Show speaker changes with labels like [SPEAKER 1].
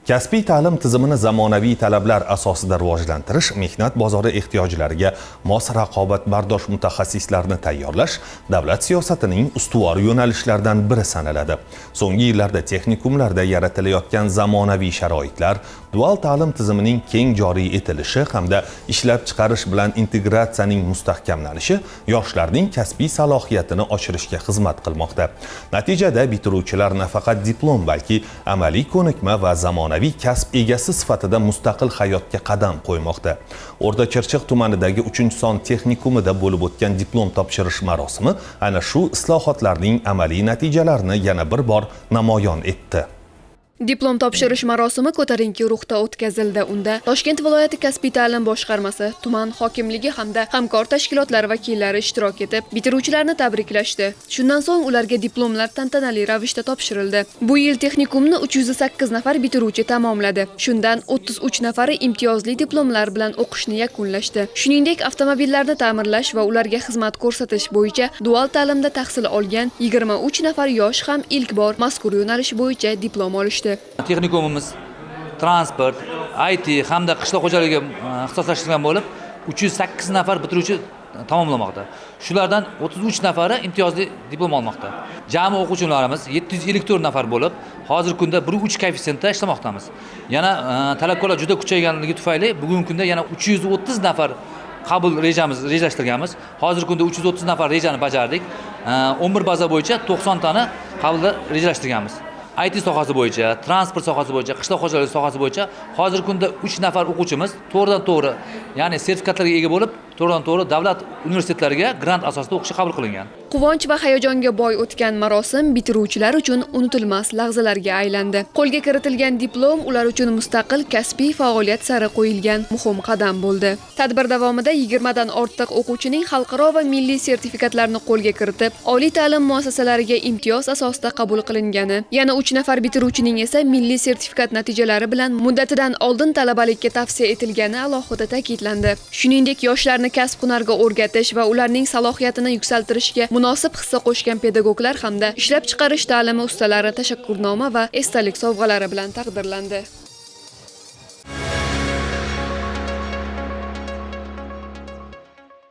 [SPEAKER 1] Kasbiy ta'lim tizimini zamonaviy talablar asosida rivojlantirish, mehnat bozori ehtiyojlariga mos raqobatbardosh mutaxassislarni tayyorlash davlat siyosatining ustuvor yo'nalishlaridan biri sanaladi. So'nggi yillarda texnikumlarda yaratilayotgan zamonaviy sharoitlar, dual ta'lim tizimining keng joriy etilishi hamda ishlab chiqarish bilan integratsiyaning mustahkamlanishi yoshlarning kasbiy salohiyatini oshirishga xizmat qilmoqda. Natijada bitiruvchilar nafaqat diplom, balki amaliy ko'nikma va zamonaviy kasb egasi sifatida mustaqil hayotga qadam qo'ymoqda. O'rta-Chirchiq tumanidagi 3-son texnikumida bo'lib o'tgan diplom topshirish marosimi ana shu islohotlarning amaliy natijalarini yana bir bor namoyon etdi.
[SPEAKER 2] Diplom topshirish marosimi ko'tarinki ruhda o'tkazildi. Unda Toshkent viloyati kasbiy ta'lim boshqarmasi, tuman hokimligi hamda hamkor tashkilotlar vakillari ishtirok etib, bitiruvchilarni tabriklashdi. Shundan so'ng ularga diplomlar tantanali ravishda topshirildi. Bu yil texnikumni 308 nafar bitiruvchi tamomladi. Shundan 33 nafari imtiyozli diplomlar bilan o'qishni yakunlashdi. Shuningdek, avtomobillarni ta'mirlash va ularga xizmat ko'rsatish bo'yicha dual ta'limda tahsil olgan 23 nafar yosh ham ilk bor mazkur yo'nalish bo'yicha diplom olishdi.
[SPEAKER 3] Texnikumimiz transport, IT hamda qishloq xo'jaligiga ixtisoslashtirilgan bo'lib, 308 nafar bitiruvchi tamomlamoqda. Shulardan 33 nafari imtiyozli diplom olmoqda. Jami o'quvchilarimiz 754 nafar bo'lib, hozirgi kunda 1.3 koeffitsiyentda ishlamoqdamiz. Yana talabgorlar juda kuchayganligi tufayli bugungi kunda yana 330 nafar qabul rejalashtirganmiz. Hozirgi kunda 330 nafar rejani bajardik. 11 baza bo'yicha 90 tani qabulda rejalashtirganmiz. IT sohasi bo'yicha, transport sohasi bo'yicha, qishloq xo'jaligi sohasi bo'yicha hozirgi kunda 3 nafar o'quvchimiz to'g'ridan-to'g'ri, ya'ni sertifikatlarga ega bo'lib, to'g'ridan-to'g'ri davlat universitetlariga grant asosida o'qishga qabul qilingan.
[SPEAKER 2] Quvonch va hayajonga boy o'tgan marosim bitiruvchilar uchun unutilmas lahzalarga aylandi. Qo'lga kiritilgan diplom ular uchun mustaqil kasbiy faoliyat sari qo'yilgan muhim qadam bo'ldi. Tadbir davomida 20 dan ortiq o'quvchining xalqaro va milliy sertifikatlarini qo'lga kiritib, oliy ta'lim muassasalariga imtiyoz asosida qabul qilingani, yana 3 nafar bitiruvchining esa milliy sertifikat natijalari bilan muddatidan oldin talabalikka tavsiya etilgani alohida ta'kidlandi. Shuningdek, yoshlarni kasb-hunarga o'rgatish va ularning salohiyatini yuksaltirishga munosib hissa qo'shgan pedagoglar hamda ishlab chiqarish ta'limi ustalari tashakkurnoma va esdalik sovg'alari bilan taqdirlandi.